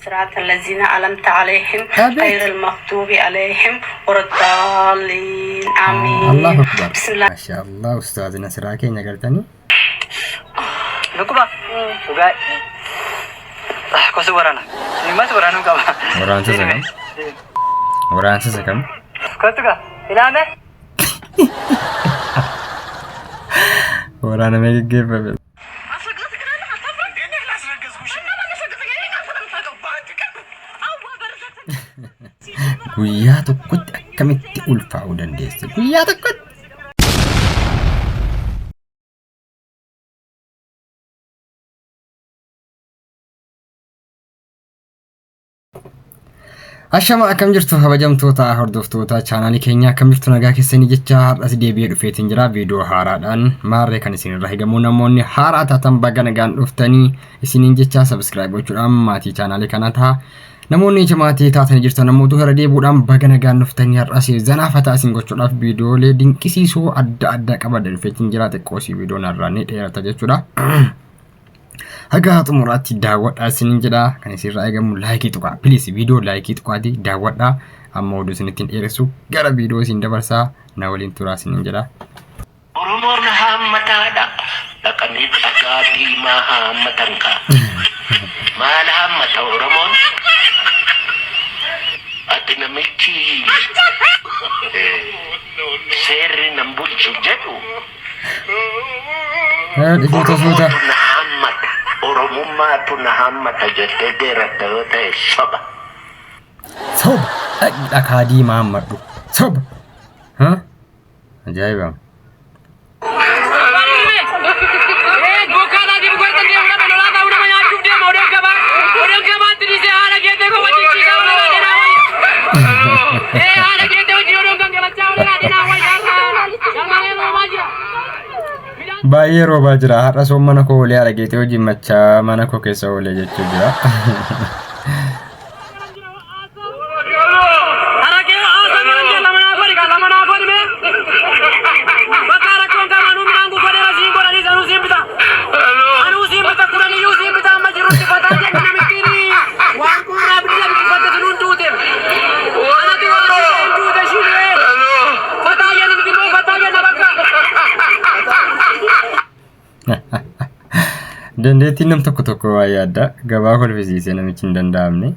صراط الذين أنعمت عليهم غير المغضوب عليهم ولا الضالين آمين. الله أكبر. بسم الله ما شاء الله. أستاذنا سراكي نقلتني نكبة وقاي كوسو ورانا ما ورانا كبا وران سكم وران سكم كتوكا إلانه ورانا ما يجيب guyyaa tokkotti akkamitti ulfaa'uu dandeesse guyyaa tokkotti Ashama akkam jirtu kabajamtoota hordoftoota chaanaalii keenya akkam jirtu nagaa keessanii jecha har'as deebi'ee dhufeetiin jira viidiyoo haaraadhaan maarree kan isin irraa eegamu namoonni haaraa taatan baga nagaan dhuftanii isiniin jecha subscribe gochuudhaan maatii chaanaalii kanaa ta'a. Namoonni maatii taatanii jirtan namoota hora deebuudhaan baga nagaan dhuftanii har'as zanaafataa isin gochuudhaaf viidiyoolee dinqisiisoo adda addaa qabaadha dhufeetiin jira xiqqoo si viidiyoon har'aan dheerata jechuudha. Haga xumuraatti daawwadhaa isiniin jedha kan isinirraa eegamu laayikii tuqaa please viidiyoo laayikii tuqaati daawwadhaa amma oduu isinittiin dheeressu gara viidiyoo isin dabarsaa na waliin turaa isiniin jedha. Oromoon hammataadha dhaqanii dhagaa diimaa hammatan kaa maal hammata Oromoon ati namichi seerri nan bulchu jedhu Dhifeeta Oromummaatu na hammata jettee deeratta yoo ta'e soba. Soba dhakaa diimaa hammadhu soba ajaa'iba. Baay'ee roobaa jira har'a soom mana koo olee argeetee hojii machaa mana koo keessa olee jechuu jira. Dandeettiin nam tokko tokko waa yaadda gabaa kolfisiisee namichi hin danda'amne.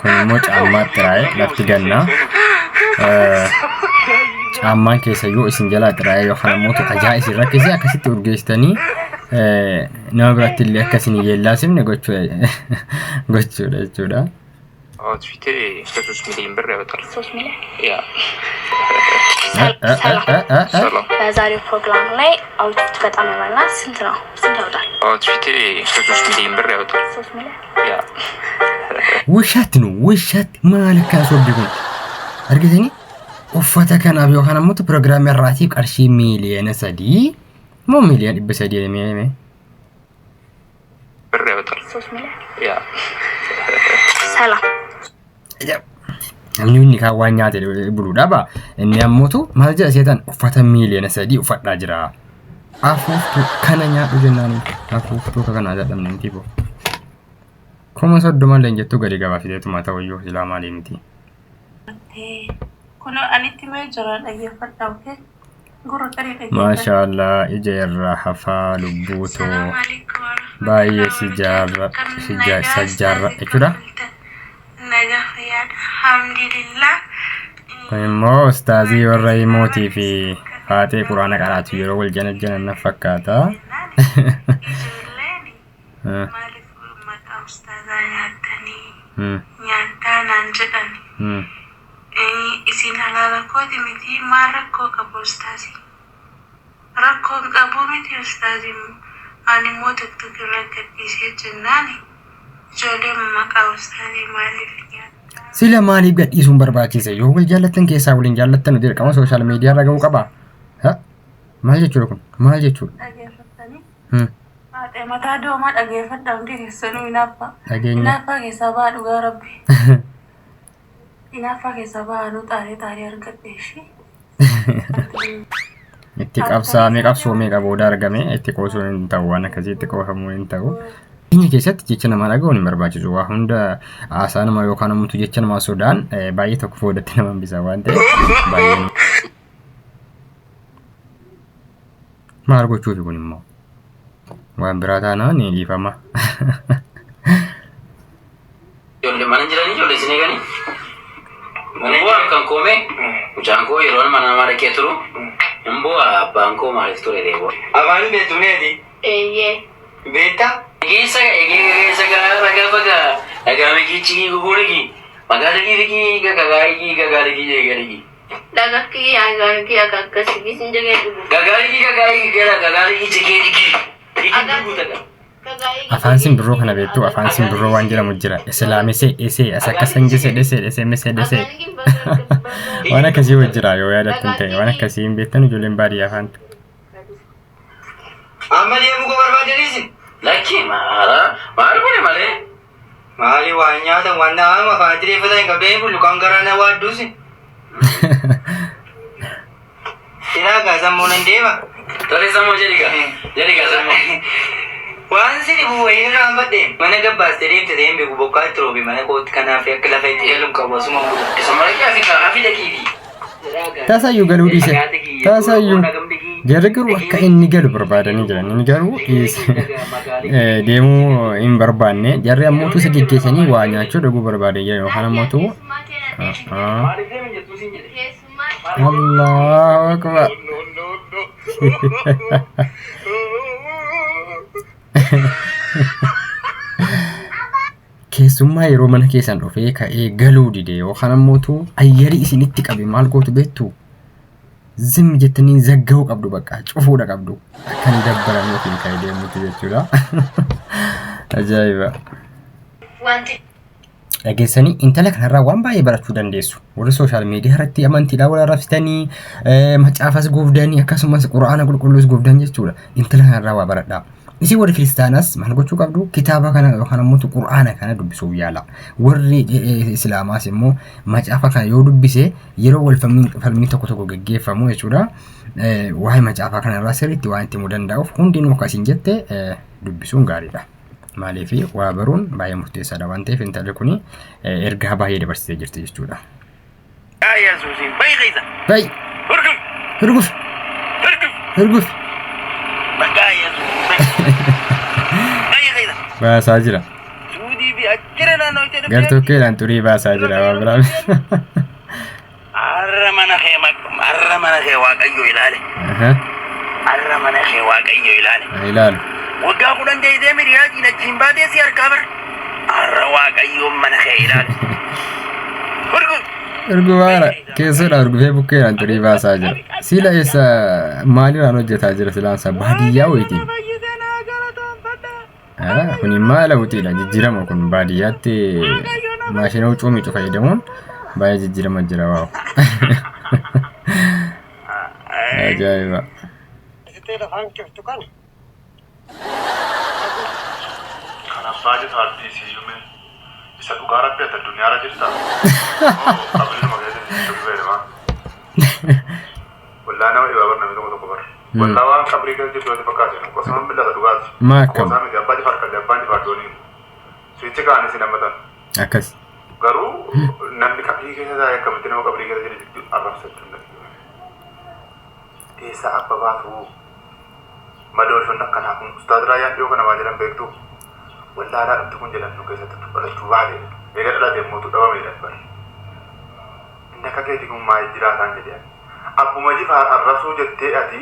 Kun immoo caammaatti raa'ee lafti gannaa caammaan keessa yoo isin jalaa xiraa'ee yookaan ammoo ajaa isin rakkisee akkasitti urgeessitanii nama biratti illee akkasiin yeellaasifne gochuudha jechuudha. Outfit'e 3 ሚሊዮን ብር ያወጣል። 3 ሚሊዮን ያ ሰላም በዛሬው ፕሮግራም ላይ አውትፊት በጣም ያማረና ስንት ነው? ስንት ያወጣል? outfit'e 3 ሚሊዮን ብር ያወጣል። 3 ሚሊዮን ያ ውሸት ነው ውሸት ማለካ ሶብኩን እርግጠኛ ኡፈታ ከናብ ዮሐና ሞት ፕሮግራም ያራቲ ቀርሺ ሚሊዮን ሰዲ ሞ ሚሊዮን ይበሰዲ ለሚያሜ ብር ያወጣል። 3 ሚሊዮን ያ ሰላም namni kaawwanyaa ta'e buluudha ba inni ammoo maal jedha seetan uffata miiliyoona 3 uffadhaa jira afuuftu kana nyaadhu jennaani afuuftu kana jedhamne miti bo kuma soddoma lenjettu gadi gabaa fideetu mata wayyoo silaa maalii miti kuno anitti mee jira dhageeffadhaa oke gurra tarii dhageeffadhaa maashaallah ija irraa hafaa lubbuuto baay'ee sajjaarra jechuudha. Alhamdulillah. Immoo ustaazii warra imootii fi faatee quraana qaraatu yeroo wal janajjanan na fakkaata. Maaliif maqaa ustaazaa nyaattanii nyaattaanaan jedhan isin halaala kooti miti maal rakkoo qabu ustaazii? Rakkoon qabu miti ustaazii ani immoo tiktok irra gadhiisee jennaani ijoollee maqaa ustaazii maaliif nyaattaa? Sila maaliif gadhiisuun barbaachise yoo wal jaallattan keessaa waliin jaallattan dirqama sooshaal miidiyaa irra ga'uu qaba. Maal jechuudha kun? Maal jechuudha? Dhageeffattanii? Haadha mataa doomaa dhageeffadhaa hundi keessanuu hinaaffaa. Hinaaffaa keessaa ba'a dhugaa rabbi. Hinaaffaa keessaa ba'a nuu xaaree argadhe ishee. itti qabsaa meeqabsoo meeqa booda argame itti qoosuu hin ta'u waan akkasii itti qoofamuu hin ta'u. Inni keessatti jecha namaa dhaga'uun hin barbaachisu waa hunda haasaa nama yookaan ammoo jecha namaa sodaan baay'ee tokko foodatti nama hambisa waan ta'eef baay'ee. Maal gochuufi kun immoo waan biraa taanaan ni dhiifama. Ijoollee mana jiranii ijoollee isin eeganii mana bu'aa kan koomee mucaan koo yeroo mana namaa dhaqee turu hin bu'aa abbaan koo maaliif ture deebi'u. Afaan beektuneeti. Eeyyee. Beektaa? Egeessa ragaa baga dhagaa migichi guguurigi magaalagi fiki gagaarigi jeegaligi. Dhagakkii agaarigii agakkasii sin jegee dhugu. Gagaarigi jegeeligi. Afaan simbirroo kana beektu afaan simbirroo waan jedhamu jira. Islaamisee isee as akka sanjisee dhesee misee dhesee. Waan akkasii hojjira yoo yaadattan ta'e waan akkasii hin beektan ijoolleen baadiyyaa afaan. Amma deemuu koo barbaadaniisin? Lakki maal godhe malee? Maali waa nyaatan waan nama afaan jireeffatan hin qabdee bulu kan garaa na waadduusin. Silaa gaasammoo nan deema. Tole sammoo jedhiga sammoo. Waan sini bu'ee irraan badde mana gabbaastee deemte ta'een beeku bokkaa itti roobi mana kootti kanaaf akka lafa itti galuun qabu asuma muda. Isa hafi daqiifi. Taasayyuu galuu dhiise. Taasayyuu jarri garuu akka inni galu barbaadanii jiran. Inni garuu deemuu hin barbaanne jarri ammoo isa geggeessanii waa nyaachuu dhuguu barbaadee jiran yookaan ammoo Allahu akbar. Keessummaa yeroo mana keessan dhufee ka'ee galuu dide yookaan ammoo ayyarii isinitti qabe maal gootu beektu? Zim jettanii zagga'uu qabdu bakka cufuudha qabdu akka hin dabbaramne ofiin ka'ee deemuuti jechuudha. Ajaa'iba. Dhageessanii intala kanarraa waan baay'ee barachuu dandeessu. Warri sooshaal miidiyaa irratti amantiidhaa wal arrabsitanii macaafas gubdanii akkasumas quraana qulqulluus gubdan jechuudha. Intala kanarraa waa baradhaa. Isi warri kiristaanas maal gochuu qabdu kitaaba kana yookaan ammoo quraana kana dubbisuuf yaala. Warri islaamaas immoo macaafa kana yoo dubbise yeroo wal falmii tokko gaggeeffamu jechuudha. Waa'ee macaafa kanarraa sirriitti waan itti himuu danda'uuf hundinuu akkasiin jette dubbisuun gaariidha. Maaliif waa baruun baay'ee murteessaadha waan ta'eef intalli kun ergaa baay'ee dabarsitee jirti jechuudha. Bayi. Hurguf. Baasaa jira. Gartokkeedhaan xurii baasaa jira waan biraan. Arra mana kee waaqayyo ilaale. Arra mana kee waaqayyo ilaale. Ilaale. Waggaa kudhan deeyitee miriyaa jiinachiin baatee si harkaa bara. Arra waaqayyoon mana kee ilaale. Urgubaara keessadha urgufee bukkeedhaan xurii baasaa jira. Sila eessa maalirraan hojjetaa jira silaansa baadiyyaa wayitii. Kun maala hutiidha jijjiirama kun baadiyyaatti maashina huccuu miicu fayyadamuun baay'ee jijjiirama jira waa. Ajaa'iba. Baay'ee sa'aatii siyyume isa dhugaa rabbi ati addunyaarra jirta. Qabri nama keessatti itti fayyadama. Wallaa nama dhibaa barna miidhama tokko bara. Wallaa waan qabrii keessa jirtu walitti fakkaate qosama millata dhugaati. Maakam. Qosaa miti abbaa jifar kallee abbaan jifar dooniin. Sichi kaa'anii si nammatan. Akkas. Garuu namni qabrii keessa taa'ee akkamitti nama qabrii keessa jira jechuun arrabsachuu hin dandeenye. Eessaa abba baatu madooshoon akkanaa kun ustaaz Raayyaan dhiyoo kana waan jedhan beektu. Wallaahaa dhumti kun jedhamtu keessatti dhalachuu baate eega dhalatee mootu dhabameedha bara. Inni akka keetii kun maayii jiraataan jedhee abbuma jifaa arrabsuu jettee ati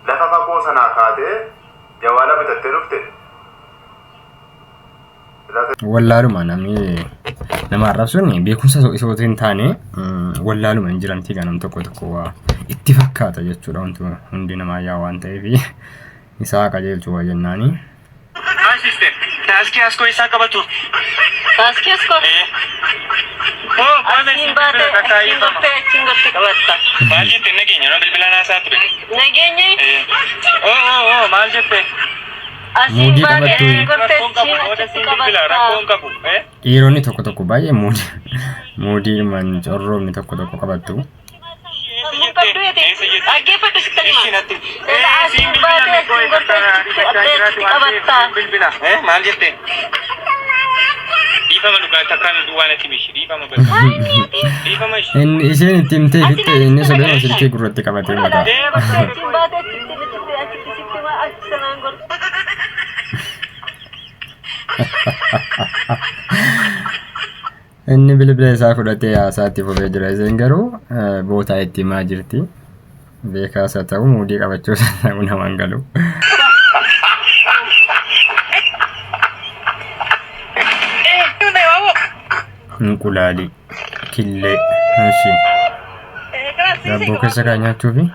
lafa fagoo sanaa kaatee jawaala bitattee dhufte. Wallaaluma namni nama arrabsuun beekumsa isootu hin taane wallaaluma hin jirantii ganam tokko waa itti fakkaata jechuudha wanti hundi namaa yaa waan ta'eef isaa qajeelchuu waa jennaanii. Taskii askoo isaa qabatu. Taskii askoo? Asiin baatee achiin gottee qabatta. Maal jette nageenya nama bilbila naasaa ture. Nageenyi? Maal jette? Asiin baatee gottee achiin qabatta. Dhiironni tokko baay'ee muudii man corroomni tokko qabattu. maal jette? Dhiifama dhugaa takkaan duwwaa natti bishi dhiifama bal. Dhiifama ishi. Inni isheen itti himtee fitte inni sodaa silkee gurratti qabatee mataa. Inni bilbila isaa fudhatee haasaatti fufee jira. Isheen garuu bootaa itti himaa jirti. Beekaas haa ta'u muudii qabachuu isaa namaan galu. Nkulaali killee ishee dabboo keessa kan nyaachuufi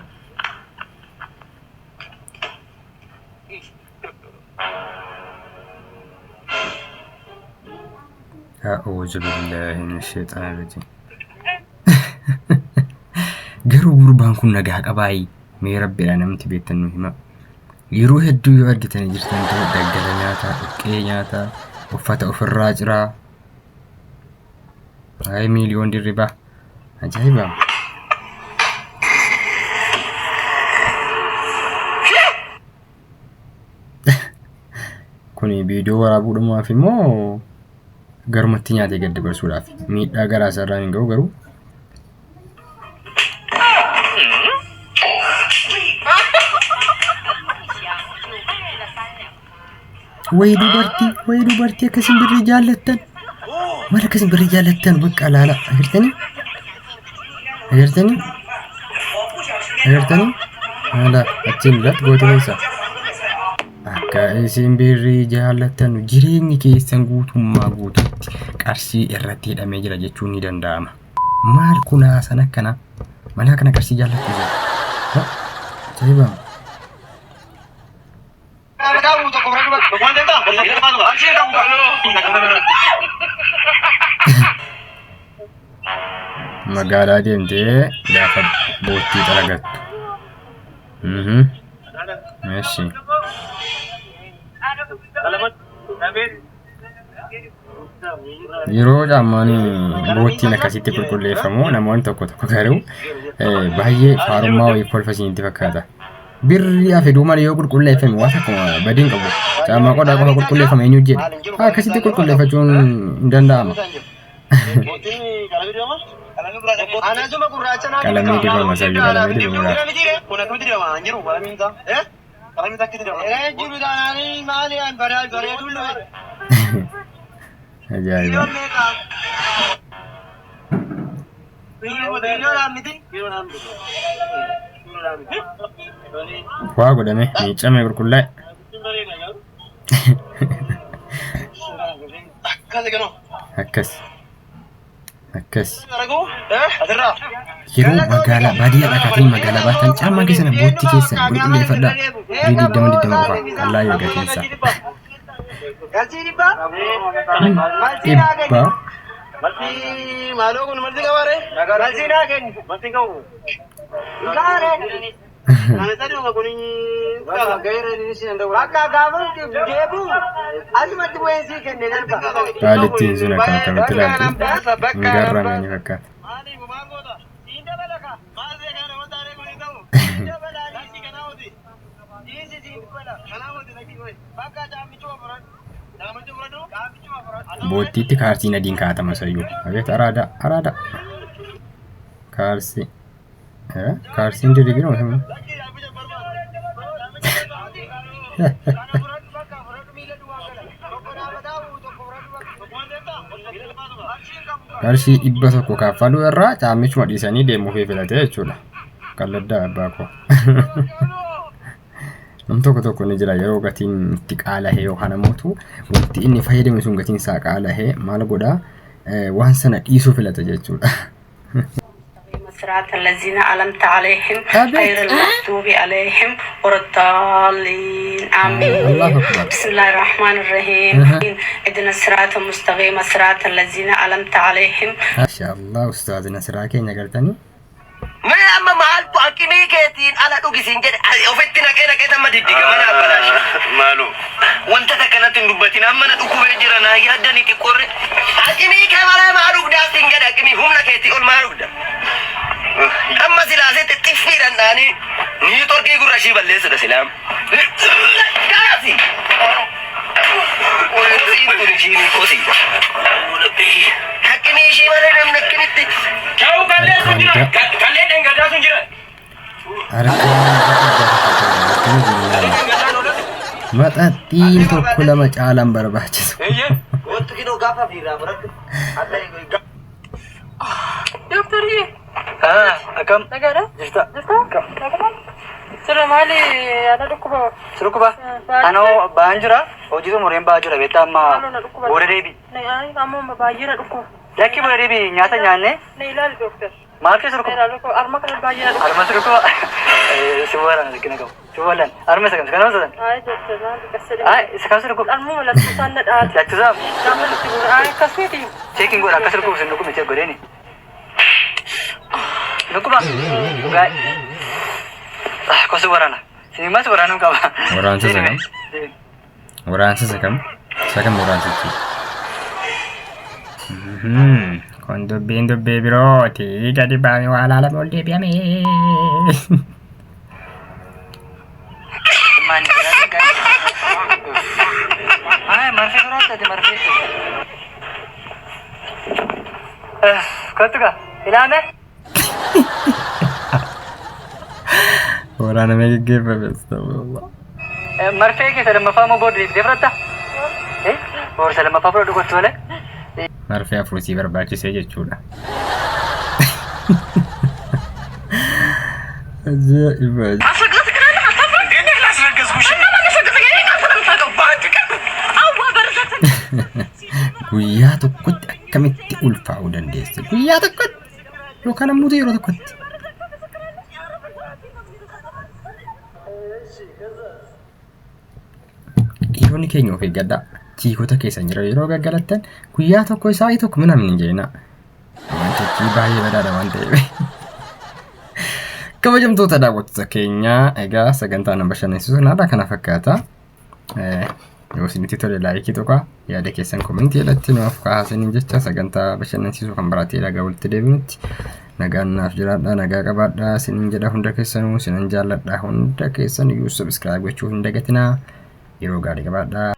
أعوذ بالله من الشيطان الرجيم garuu gurbaan kun nagaa qabaayii mee rabbiidha namti beektan nu hima yeroo hedduu yoo argitanii jirtan ta'u daggala nyaataa dhuqqee nyaataa uffata ofirraa ciraa ay miliyoon dirriba ajaa'iba kuni viidiyoo waraabuudhumaaf immoo garumatti nyaatee gad dabarsuudhaaf miidhaa garaa isaarraan hin ga'u garuu way dubartii akkasin birrii jaallattan maal akkasin birrii jaallattan bakka laala agartanii haala achiin irratti goote keessa akka isin birrii jaallattan jireenyi keessan guutummaa guututti qarshii irratti hidhamee jira jechuun ni danda'ama. Maal kunaa sana akkana malaa kana qarshii jaallattu jira ajaa'iba. Magaalaa deemtee gaafa boottii dalagattu. Meeshi. Yeroo caammaan boottiin akkasitti qulqulleeffamu namoonni tokko garuu baay'ee faarummaa wayii kolfasiinitti fakkaata. Birri hafe duumaan yoo qulqulleeffame waan akkuma badiin qabu caammaa qodaa qofa qulqulleeffame eenyu jedha akkasitti qulqulleeffachuun hin danda'ama. Qalamii dibama sabii qalamii dibamuudhaaf. Ajaa'iba. Waa godhame miicame qulqullaa'e. Akkas. Yeroo magaalaa baadiyyaa dhaqatanii magaalaa baatan caammaa keessan boottii keessan qulqulleeffadhaa. Durii 20 qofa qal'aa yoo gateessa. Dhibba. Paalittiin sun akka akkamitti ilaaltu hin garramani fakkaata. Boottiitti kaarsiin adiin kaa'atama sayyuu. Abeet araada. Kaarsiin diriiroo himu. Qarshii 100 kaffaluu irraa caammichuma dhiisanii deemuuf filatee jechuudha. Qalladdaa abbaa koo. Nam tokko ni jira yeroo gatiin itti qaala'ee yookaan ammoo wanti inni fayyadamu sun gatiin isaa qaala'ee maal godhaa waan sana dhiisuu filata jechuudha. صراط الذين أنعمت عليهم غير المغضوب عليهم ولا الضالين آمين. بسم الله الرحمن الرحيم. اهدنا الصراط المستقيم صراط الذين أنعمت عليهم. ما شاء الله أستاذنا سراكين نقلتني. ما أما ما ألف أكيني كاتين على دوكي سنجد أوفتنا كذا ما تديك ما نبلاش. مالو. وانت تكنت نبتنا أما ندوكو بيجرنا يا دني تقول أكيني كمان ما أروح دا سنجد أكيني هم نكتي أول ما أروح دا. amma silaasee xixxifiidhaan dhaanii ni torkii gurrashii balleessuudha silaam. Gaasi. Hakkini ishii malee namni akkinitti. Kau kalian enggak ada sunjiran. Maxaxxiin tokko lama caalaan barbaachisu. Wanti kinoo gaafa biiraa biratti. Doktorri. Akkam. Nagaadha? Jirta. Sirra maali yaada dhukkuba? Surukkuba. Anoo ba'aan jira. Hojii xumureen ba'aa jira beektaa amma booda deebi. Amma baay'eena dhukkuba. Lakki booda deebi nyaata nyaanne. Na ilaali doktor. Maal keessa surukkuba? Arma kana baay'eena dhukkuba. Arma surukkuba. Sibuulaan rakkina qabu. Sibuulaan arma sakam sakam sakam. Ay doktor maal qassade. Ay sakam surukkuba. Arma malatti sanna dhaal. Lachisa. Nama nuti gura ay kasmeeti. Checking godha akka surukkuba sun nukume check godheeni. Nukuba. Gai. Kosu waraana. Sinimas waraanuu qaba. Waraansa sakam? Waraansa sakam? Sakam waraansichi. Kun dubbiin dubbii birooti. Gadi baame waa laalame ol deebi'ame. Maani jira gai. Ay marfee soraata de marfee. Kottuka ilaame. Waraana mee geggeeffame astagfirullah. Marfee keessa lammaffaa moo booda deebitee fudhatta? Boorsa lammaffaa fudhadhu kottu malee. Marfee afurii barbaachisee jechuudha. Ajaa'iba. Guyyaa tokkotti akkamitti ulfaa'uu dandeesse? Guyyaa tokkotti yookaan ammoo yeroo tokkotti. Dhiironni keenya of eeggadhaa. Jiikota keessan jira yeroo gaggalattan guyyaa tokko isaa tokko namni hin jeena. Wantichi baay'ee badaadha waan ta'eef. Kabajamtoota daawwattoota keenyaa egaa sagantaan bashannansiisuu naadha kana fakkaata. Yoo isinitti tole laayikii tokko yaada keessan komentii irratti nuuf kaasanii jecha sagantaa bashannansiisuu kan biraatti dhagaa walitti deebinutti nagaan naaf jiraadhaa nagaa qabaadhaa isinin jedha hunda keessanuu isinan jaalladhaa hunda keessan iyyuu subscribe gochuu hin dagatinaa yeroo gaarii qabaadhaa.